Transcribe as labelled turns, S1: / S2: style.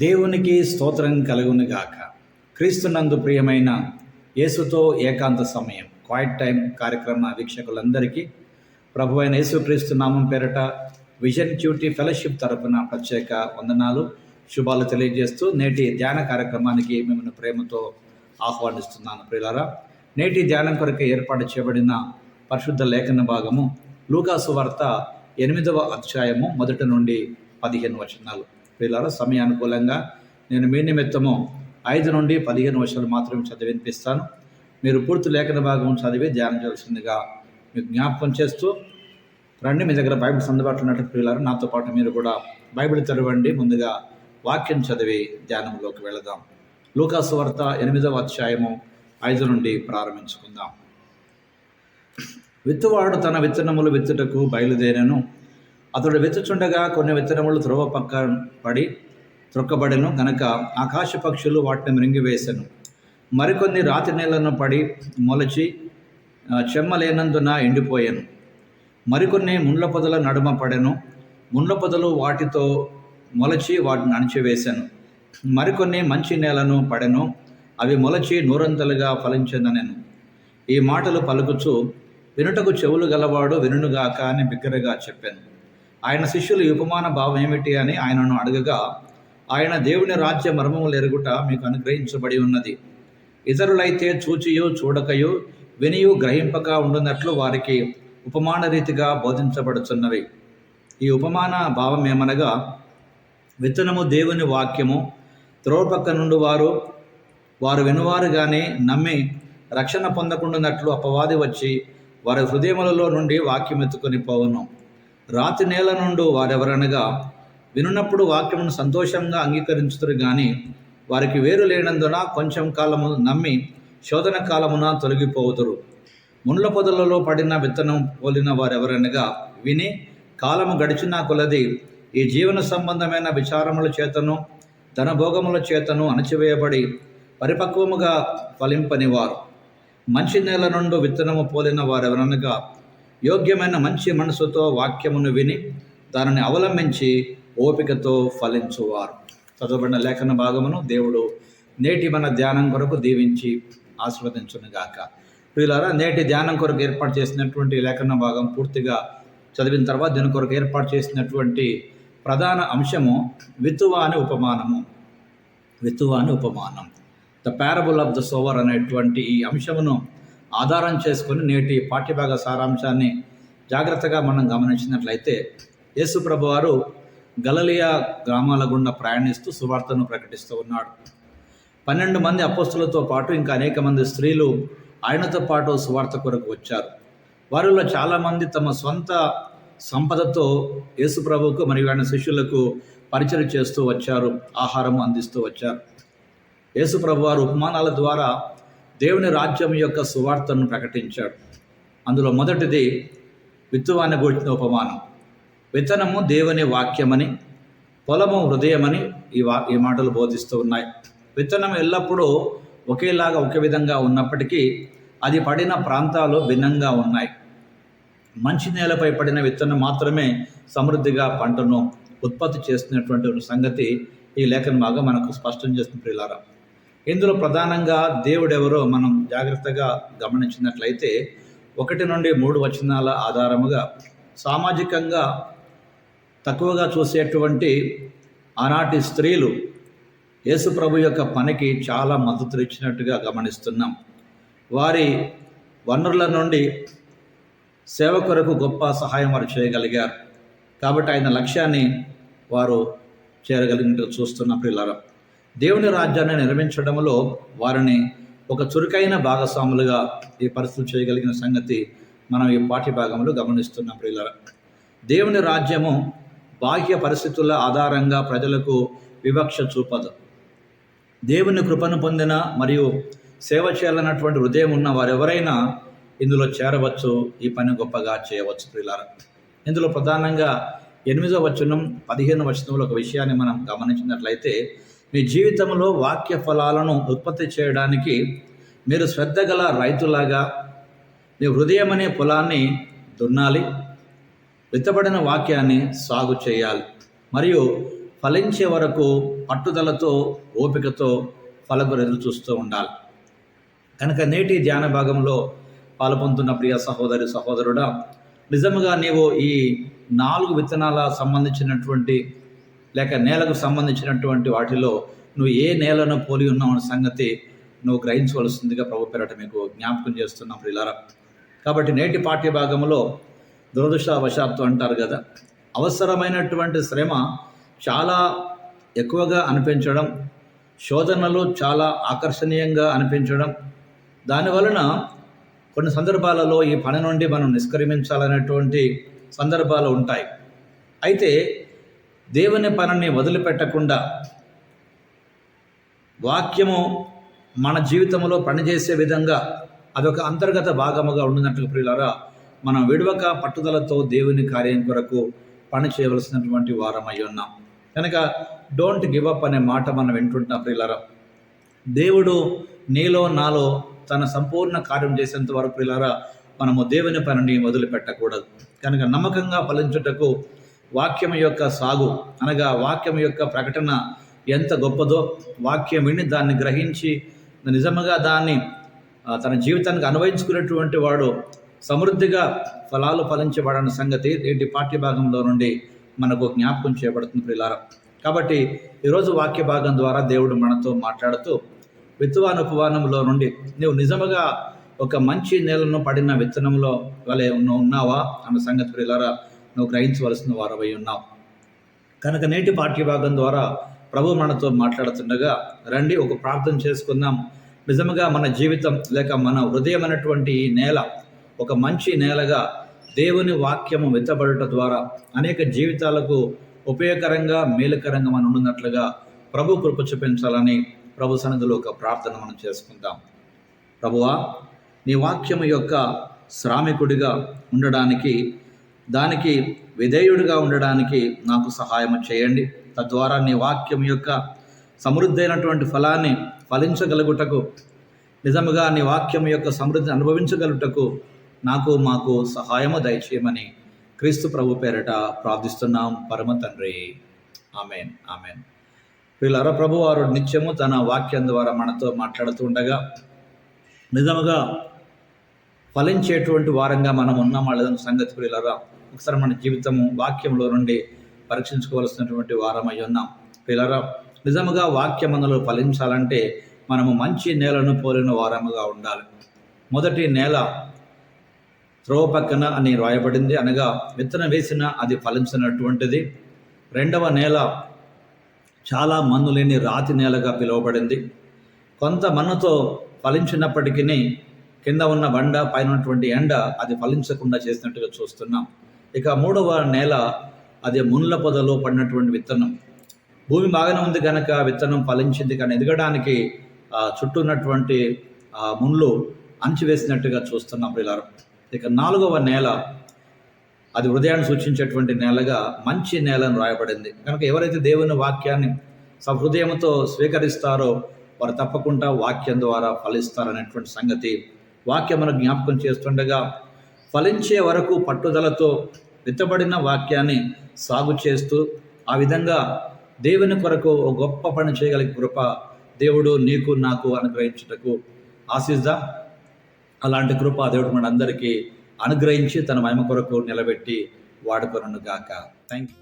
S1: దేవునికి స్తోత్రం కలుగునుగాక. క్రీస్తునందు ప్రియమైన యేసుతో ఏకాంత సమయం క్వైట్ టైం కార్యక్రమ వీక్షకులందరికీ ప్రభువైన యేసుక్రీస్తు నామం పేరట విజన్ క్యూటీ ఫెలోషిప్ తరపున ప్రత్యేక వందనాలు, శుభాలు తెలియజేస్తూ నేటి ధ్యాన కార్యక్రమానికి మిమ్మల్ని ప్రేమతో ఆహ్వానిస్తున్నాను. ప్రియులారా, నేటి ధ్యానం కొరకు ఏర్పాటు చేయబడిన పరిశుద్ధ లేఖన భాగము లూకాసు వార్త 8వ అధ్యాయము 1 నుండి 15 వచనాలు. ప్రియులారా, సమయానుకూలంగా నేను మీ నిమిత్తము 5 నుండి 15 వచనాలు మాత్రమే చదివి వినిపిస్తాను. మీరు పూర్తి లేఖన భాగం చదివి ధ్యానం చేయాల్సిందిగా మీకు జ్ఞాపకం చేస్తూ రండి. మీ దగ్గర బైబిల్స్ అందుబాటులో ఉన్నట్టు ప్రియులారా, నాతో పాటు మీరు కూడా బైబిల్ తెరవండి. ముందుగా వాక్యం చదివి ధ్యానంలోకి వెళదాం. లూకాసు వార్త 8వ అధ్యాయము 5 నుండి ప్రారంభించుకుందాం. విత్తువాడు తన విత్తనములు విత్తుటకు బయలుదేరను. అతడు విత్తుచుండగా కొన్ని విత్తనములు త్రోవ పక్క పడి త్రొక్కబడెను గనక ఆకాశ పక్షులు వాటిని మృంగివేసెను. మరికొన్ని రాతి నీళ్లను పడి మొలచి చెమ్మలేనందున ఎండిపోయాను. మరికొన్ని ముండ్ల పొదల నడుమ పడెను. ముండ్ల పొదలు వాటితో మొలచి వాటిని అణిచివేశాను. మరికొన్ని మంచి నేలను పడెను. అవి మొలచి నూరంతలుగా ఫలించెదనెను. ఈ మాటలు పలుకుచు వినుటకు చెవులు గలవాడు వినుగాక అని బిగ్గరగా చెప్పాను. ఆయన శిష్యులు ఈ ఉపమాన భావం ఏమిటి అని ఆయనను అడగగా, ఆయన దేవుని రాజ్య మర్మములు ఎరుగుట మీకు అనుగ్రహించబడి ఉన్నది. ఇతరులైతే చూచియు చూడకయు వినియు గ్రహింపక ఉండునట్లు వారికి ఉపమాన రీతిగా బోధించబడుతున్నవి. ఈ ఉపమాన భావం ఏమనగా, విత్తనము దేవుని వాక్యము. త్రోపక్క నుండి వారు వినువారుగానే నమ్మి రక్షణ పొందకుండానట్లు అపవాది వచ్చి వారి హృదయములలో నుండి వాక్యం ఎత్తుకొని పోవును. రాతి నేల నుండి వారెవరనగా వినున్నప్పుడు వాక్యమును సంతోషంగా అంగీకరించుతారు కానీ వారికి వేరు లేనందున కొంచెం కాలము నమ్మి శోధన కాలమున తొలగిపోవుతారు. ముండ్ల పొదలలో పడిన విత్తనం పోలిన వారెవరనగా విని కాలము గడిచిన కొలది ఈ జీవన సంబంధమైన విచారముల చేతను ధనభోగముల చేతను అణచివేయబడి పరిపక్వముగా ఫలింపనివారు. మంచి నేల నుండి విత్తనము పోలిన వారెవరనగా యోగ్యమైన మంచి మనసుతో వాక్యమును విని దానిని అవలంబించి ఓపికతో ఫలించువారు. చదవబడిన లేఖన భాగమును దేవుడు నేటి మన ధ్యానం కొరకు దీవించి ఆశీర్వదించునుగాక. ప్రియులారా, నేటి ధ్యానం కొరకు ఏర్పాటు చేసినటువంటి లేఖన భాగం పూర్తిగా చదివిన తర్వాత దీని కొరకు ఏర్పాటు చేసినటువంటి ప్రధాన అంశము విత్తువ అని ఉపమానము. విత్తువ అని ఉపమానం, the parable of the sour అనేటువంటి ఈ అంశమును ఆధారం చేసుకొని నేటి పాఠ్యభాగ సారాంశాన్ని జాగ్రత్తగా మనం గమనించినట్లయితే, యేసు ప్రభువారు గలిలయ గ్రామాల గుండా ప్రయాణిస్తూ సువార్తను ప్రకటిస్తూ ఉన్నాడు. 12 మంది అపోస్తులతో పాటు ఇంకా అనేక మంది స్త్రీలు ఆయనతో పాటు సువార్త కొరకు వచ్చారు. వారిలో చాలామంది తమ సొంత సంపదతో యేసు ప్రభువుకు మరియు ఆయన శిష్యులకు పరిచయం చేస్తూ వచ్చారు, ఆహారం అందిస్తూ వచ్చారు. యేసు ప్రభువారు ఉపమానాల ద్వారా దేవుని రాజ్యం యొక్క సువార్తను ప్రకటించాడు. అందులో మొదటిది విత్తువాన్ని గూర్చిన ఉపమానం. విత్తనము దేవుని వాక్యమని, పొలము హృదయమని ఈ మాటలు బోధిస్తూ ఉన్నాయి. విత్తనం ఎల్లప్పుడూ ఒకేలాగా ఒకే విధంగా ఉన్నప్పటికీ అది పడిన ప్రాంతాలు భిన్నంగా ఉన్నాయి. మంచి నేలపై పడిన విత్తనం మాత్రమే సమృద్ధిగా పంటను ఉత్పత్తి చేస్తున్నటువంటి సంగతి ఈ లేఖన భాగం మనకు స్పష్టం చేస్తుంది. ప్రియులారా, ఇందులో ప్రధానంగా దేవుడెవరో మనం జాగ్రత్తగా గమనించినట్లయితే 1 నుండి 3 వచనాల ఆధారముగా సామాజికంగా తక్కువగా చూసేటువంటి ఆనాటి స్త్రీలు యేసు ప్రభు యొక్క పనికి చాలా మద్దతు ఇచ్చినట్టుగా గమనిస్తున్నాం. వారి వనరుల నుండి సేవ కొరకు గొప్ప సహాయం వారు చేయగలిగారు. కాబట్టి ఆయన లక్ష్యాన్ని వారు చేరగలిగినట్టు చూస్తున్న ప్రియులారా, దేవుని రాజ్యాన్ని నిర్మించడంలో వారిని ఒక చురుకైన భాగస్వాములుగా ఈ పరిస్థితులు చేయగలిగిన సంగతి మనం ఈ పాఠ్యభాగంలో గమనిస్తున్నాం. ప్రియులారా, దేవుని రాజ్యము బాహ్య పరిస్థితుల ఆధారంగా ప్రజలకు వివక్ష చూపదు. దేవుని కృపను పొందిన మరియు సేవ చేయాలన్నటువంటి హృదయం ఉన్న వారెవరైనా ఇందులో చేరవచ్చు, ఈ పని గొప్పగా చేయవచ్చు. ప్రియులారా, ఇందులో ప్రధానంగా 8వ వచనం 15వ వచనంలో ఒక విషయాన్ని మనం గమనించినట్లయితే, మీ జీవితంలో వాక్య ఫలాలను ఉత్పత్తి చేయడానికి మీరు శ్రద్ధ గల రైతులాగా మీ హృదయం అనే పొలాన్ని దున్నాలి, విత్తబడిన వాక్యాన్ని సాగు చేయాలి మరియు ఫలించే వరకు పట్టుదలతో ఓపికతో ఫలము ఎదురు చూస్తూ ఉండాలి. కనుక నేటి ధ్యాన భాగంలో పాల్పొందుతున్న ప్రియ సహోదరి సహోదరుడా, నిజముగా నీవు ఈ 4 విత్తనాల సంబంధించినటువంటి లేక నేలకు సంబంధించినటువంటి వాటిలో నువ్వు ఏ నేలను పోలి ఉన్నావు అనే సంగతి నువ్వు గ్రహించవలసిందిగా ప్రభు పేరట మీకు జ్ఞాపకం చేస్తున్నాం ప్రియులారా. కాబట్టి నేటి పాఠ్య భాగంలో దురదృష్టవశాత్తు అంటారు కదా, అవసరమైనటువంటి శ్రమ చాలా ఎక్కువగా అనిపించడం, శోధనలు చాలా ఆకర్షణీయంగా అనిపించడం, దానివలన కొన్ని సందర్భాలలో ఈ పని నుండి మనం నిష్క్రమించాలనేటువంటి సందర్భాలు ఉంటాయి. అయితే దేవుని పనిని వదిలిపెట్టకుండా వాక్యము మన జీవితంలో పనిచేసే విధంగా అదొక అంతర్గత భాగముగా ఉండినట్లు ప్రియులారా, మనం విడవక పట్టుదలతో దేవుని కార్యం కొరకు పని చేయవలసినటువంటి వారమై ఉన్నాం. కనుక డోంట్ గివ్ అప్ అనే మాట మనం వింటుంటాం ప్రియులారా. దేవుడు నీలో నాలో తన సంపూర్ణ కార్యం చేసేంత వరకు ప్రియులారా మనము దేవుని పనిని వదిలిపెట్టకూడదు. కనుక నమ్మకంగా ఫలించుటకు వాక్యం యొక్క సాగు అనగా వాక్యం యొక్క ప్రకటన ఎంత గొప్పదో, వాక్యం విని దాన్ని గ్రహించి నిజముగా దాన్ని తన జీవితానికి అన్వయించుకునేటువంటి వాడు సమృద్ధిగా ఫలాలు ఫలించబడని సంగతి నేటి పాఠ్య భాగంలో నుండి మనకు జ్ఞాపకం చేయబడుతుంది ప్రియులారా. కాబట్టి ఈరోజు వాక్య భాగం ద్వారా దేవుడు మనతో మాట్లాడుతూ విత్తువానుపవానంలో నుండి నువ్వు నిజముగా ఒక మంచి నేలను పడిన విత్తనంలో వలె ఉన్నావా అన్న సంగతి ప్రియులారా నువ్వు గ్రహించవలసిన వారవై ఉన్నావు. కనుక నేటి పాఠ్య భాగం ద్వారా ప్రభు మనతో మాట్లాడుతుండగా రండి ఒక ప్రార్థన చేసుకుందాం. నిజముగా మన జీవితం లేక మన హృదయం అనేటువంటి ఈ నేల ఒక మంచి నేలగా దేవుని వాక్యము విత్తబడట ద్వారా అనేక జీవితాలకు ఉపయోగకరంగా మేలుకరంగా మనం ఉన్నట్లుగా ప్రభు కృప చూపించాలని ప్రభు సన్నిధిలో ఒక ప్రార్థన మనం చేసుకుందాం. ప్రభువా, నీ వాక్యము యొక్క శ్రామికుడిగా ఉండడానికి, దానికి విధేయుడిగా ఉండడానికి నాకు సహాయం చేయండి. తద్వారా నీ వాక్యం యొక్క సమృద్ధైనటువంటి ఫలాన్ని ఫలించగలుగుటకు, నిజముగా నీ వాక్యం యొక్క సమృద్ధిని అనుభవించగలుగుటకు మాకు సహాయము దయచేయమని క్రీస్తు ప్రభు పేరట ప్రార్థిస్తున్నాం పరమ తండ్రి. Amen, amen. వీళ్ళారా ప్రభు వారు నిత్యము తన వాక్యం ద్వారా మనతో మాట్లాడుతూ ఉండగా నిజముగా ఫలించేటువంటి వారంగా మనం ఉన్నామా లేదన్న సంగతి వీళ్ళారా ఒకసారి మన జీవితము వాక్యంలో నుండి పరీక్షించుకోవాల్సినటువంటి వారమై ఉన్నాం. వీళ్ళారా నిజముగా వాక్యమందులో ఫలించాలంటే మనము మంచి నేలను పోలిన వారముగా ఉండాలి. మొదటి నేల త్రోవ పక్కన అని రాయబడింది, అనగా విత్తనం వేసిన అది ఫలించినటువంటిది. రెండవ నేల చాలా మన్ను లేని రాతి నేలగా పిలువబడింది. కొంత మన్నుతో ఫలించినప్పటికీ కింద ఉన్న బండ పైన ఉన్నటువంటి ఎండ అది ఫలించకుండా చేసినట్టుగా చూస్తున్నాం. ఇక మూడవ నేల అది ముళ్ళ పొదలో పడినటువంటి విత్తనం. భూమి బాగానే ఉంది కనుక విత్తనం ఫలించింది, కానీ ఎదగడానికి చుట్టూ ఉన్నటువంటి ముళ్ళు అంచివేసినట్టుగా చూస్తున్నాం ప్రియులారా. ఇక నాలుగవ నేల అది హృదయాన్ని సూచించేటువంటి నేలగా మంచి నేలను రాయబడింది. కనుక ఎవరైతే దేవుని వాక్యాన్ని సహృదయంతో స్వీకరిస్తారో వారు తప్పకుండా వాక్యం ద్వారా ఫలిస్తారనేటువంటి సంగతి వాక్యమును జ్ఞాపకం చేస్తుండగా, ఫలించే వరకు పట్టుదలతో విత్తబడిన వాక్యాన్ని సాగు చేస్తూ ఆ విధంగా దేవుని కొరకు ఒక గొప్ప పని చేయగలిగే కృప దేవుడు నీకు నాకు అనుగ్రహించుటకు ఆశిద్దాం. అలాంటి కృప దేవుడు మన అందరికీ అనుగ్రహించి తన మహిమ కొరకు నిలబెట్టి వాడుకొనుగాక. Thank you.